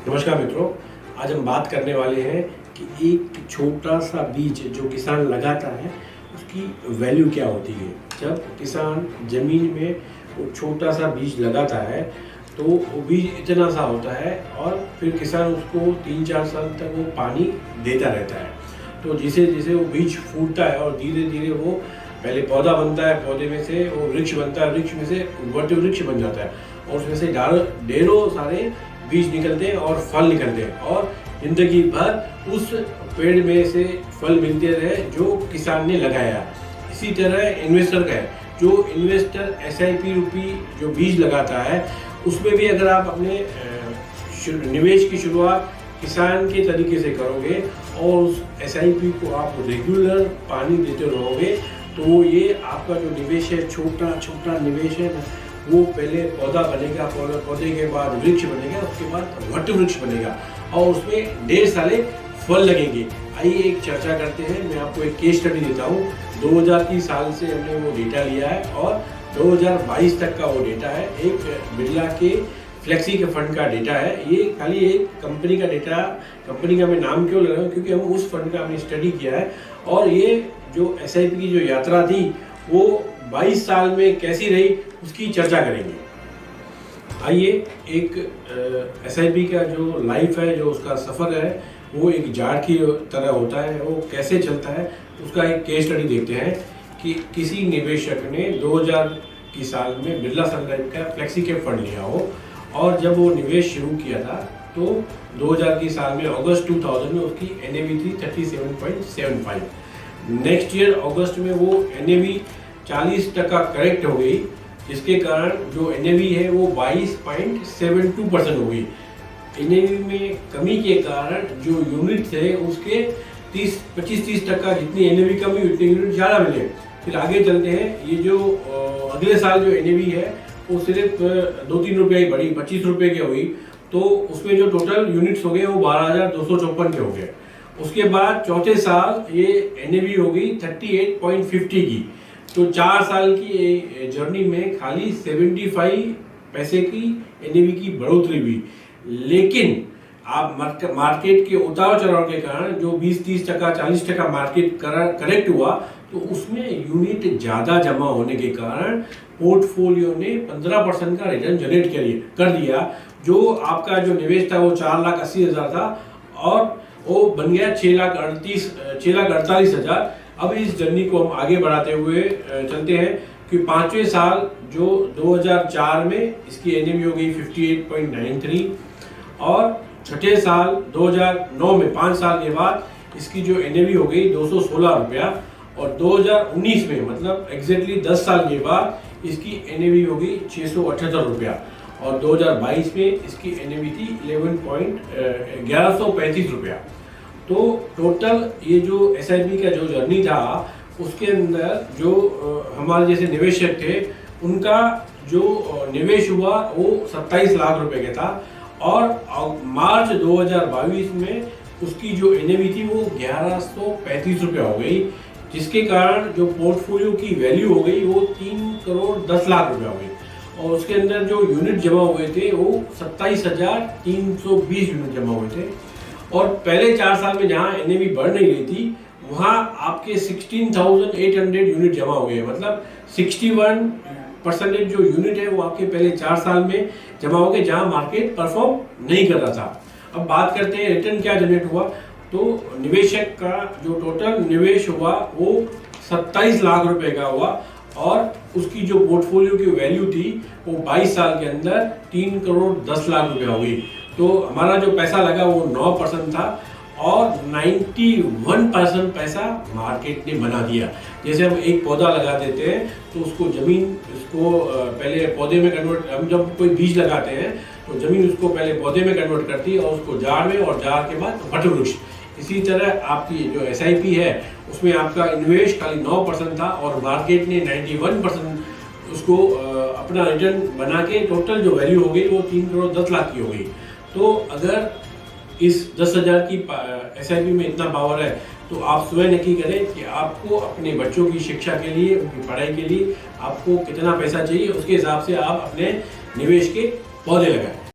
नमस्कार मित्रों, आज हम बात करने वाले हैं कि एक छोटा सा बीज जो किसान लगाता है उसकी वैल्यू क्या होती है। जब किसान ज़मीन में वो छोटा सा बीज लगाता है तो वो बीज इतना सा होता है और फिर किसान उसको 3-4 साल तक वो पानी देता रहता है। तो जैसे जैसे वो बीज फूटता है और धीरे धीरे वो पहले पौधा बनता है, पौधे में से वो वृक्ष बनता है, वृक्ष में से वट वृक्ष बन जाता है और उसमें से ढेरों सारे बीज निकलते हैं और फल निकलते हैं और जिंदगी भर उस पेड़ में से फल मिलते रहे जो किसान ने लगाया। इसी तरह इन्वेस्टर का है, जो इन्वेस्टर SIP रूपी जो बीज लगाता है उसमें भी अगर आप अपने निवेश की शुरुआत किसान के तरीके से करोगे और उस SIP को आप रेगुलर पानी देते रहोगे तो ये आपका जो निवेश है, छोटा छोटा निवेश है, वो पहले पौधा बनेगा, पौधे के बाद वृक्ष बनेगा, उसके बाद वट वृक्ष बनेगा और उसमें ढेर सारे फल लगेंगे। आइए एक चर्चा करते हैं। मैं आपको एक केस स्टडी देता हूँ। 2003 साल से हमने वो डेटा लिया है और 2022 तक का वो डेटा है। एक बिरला के फ्लेक्सी के फंड का डेटा है। ये खाली एक कंपनी का डेटा, कंपनी का मैं नाम क्यों ले रहा हूँ क्योंकि हम उस फंड का हमने स्टडी किया है और ये जो SIP की जो यात्रा थी वो 22 साल में कैसी रही उसकी चर्चा करेंगे। आइए एक SIP का जो लाइफ है, जो उसका सफ़र है, वो एक जाड़ की तरह होता है। वो कैसे चलता है उसका एक केस स्टडी देखते हैं कि किसी निवेशक ने 2000 की साल में बिरला सन लाइफ का फ्लेक्सी कैप फंड लिया हो और जब वो निवेश शुरू किया था तो 2000 की साल में अगस्त 2000 में उसकी NAV थी 37.75। नेक्स्ट ईयर अगस्त में वो NAV 40% करेक्ट हो गई, जिसके कारण जो NAV है वो 22.72% हो गई। NAV में कमी के कारण जो यूनिट थे उसके 25-30% जितनी NAV कमी उतने यूनिट ज़्यादा मिले। फिर आगे चलते हैं। ये जो अगले साल जो NAV है वो सिर्फ 2-3 रुपये ही बढ़ी, 25 रुपये की हुई, तो उसमें जो टोटल यूनिट्स हो गए वो 12,254 के हो गए। उसके बाद चौथे साल ये NAV हो गई 38.50 की। तो 4 साल की जर्नी में खाली 75 पैसे की NAV की बढ़ोतरी हुई, लेकिन आप मार्केट के उतार चढ़ाव के कारण जो 20-30%, 40% मार्केट करेक्ट हुआ तो उसमें यूनिट ज़्यादा जमा होने के कारण पोर्टफोलियो ने 15% का रिटर्न जनरेट कर दिया। जो आपका जो निवेश था वो 4,80,000 था और वो बन गया 6,48,000। अब इस जर्नी को हम आगे बढ़ाते हुए चलते हैं कि 5वें साल जो 2004 में इसकी NAV हो गई 58.93 और छठे साल 2009 में 5 साल के बाद इसकी जो NAV हो गई 216 रुपया और 2019 में मतलब एग्जैक्टली 10 साल के बाद इसकी NAV हो गई 678 रुपया और 2022 में इसकी NAV थी 1135 रुपया। तो टोटल ये जो SIP का जो जर्नी था उसके अंदर जो हमारे जैसे निवेशक थे उनका जो निवेश हुआ वो 27 लाख रुपए का था और मार्च 2022 में उसकी जो NAV थी वो 1135 रुपया हो गई, जिसके कारण जो पोर्टफोलियो की वैल्यू हो गई वो 3,10,00,000 रुपया हो गई और उसके अंदर जो यूनिट जमा हुए थे वो 27,320 यूनिट जमा हुए थे और पहले 4 साल में जहाँ NAV बढ़ नहीं रही थी वहाँ आपके 16,800 यूनिट जमा हो गए। मतलब 61% जो यूनिट है वो आपके पहले 4 साल में जमा हो गए जहाँ मार्केट परफॉर्म नहीं कर रहा था। अब बात करते हैं रिटर्न क्या जनरेट हुआ। तो निवेशक का जो टोटल निवेश हुआ वो 27 लाख रुपए का हुआ और उसकी जो पोर्टफोलियो की वैल्यू थी वो 22 साल के अंदर 3,10,00,000 रुपया हो गई। तो हमारा जो पैसा लगा वो 9% था और 91% पैसा मार्केट ने बना दिया। जैसे हम एक पौधा लगा देते हैं तो उसको ज़मीन उसको पहले पौधे में कन्वर्ट, हम जब कोई बीज लगाते हैं तो ज़मीन उसको पहले पौधे में कन्वर्ट करती है और उसको जाड़ में और जाड़ के बाद वट वृक्ष। इसी तरह आपकी जो SIP है उसमें आपका इन्वेस्ट खाली 9% था और मार्केट ने 91% उसको अपना रिटर्न बना के टोटल जो वैल्यू हो गई वो 3,10,00,000 की हो गई। तो अगर इस 10,000 की SIP में इतना पावर है तो आप स्वयं नक्की करें कि आपको अपने बच्चों की शिक्षा के लिए, उनकी पढ़ाई के लिए आपको कितना पैसा चाहिए, उसके हिसाब से आप अपने निवेश के पौधे लगाएं।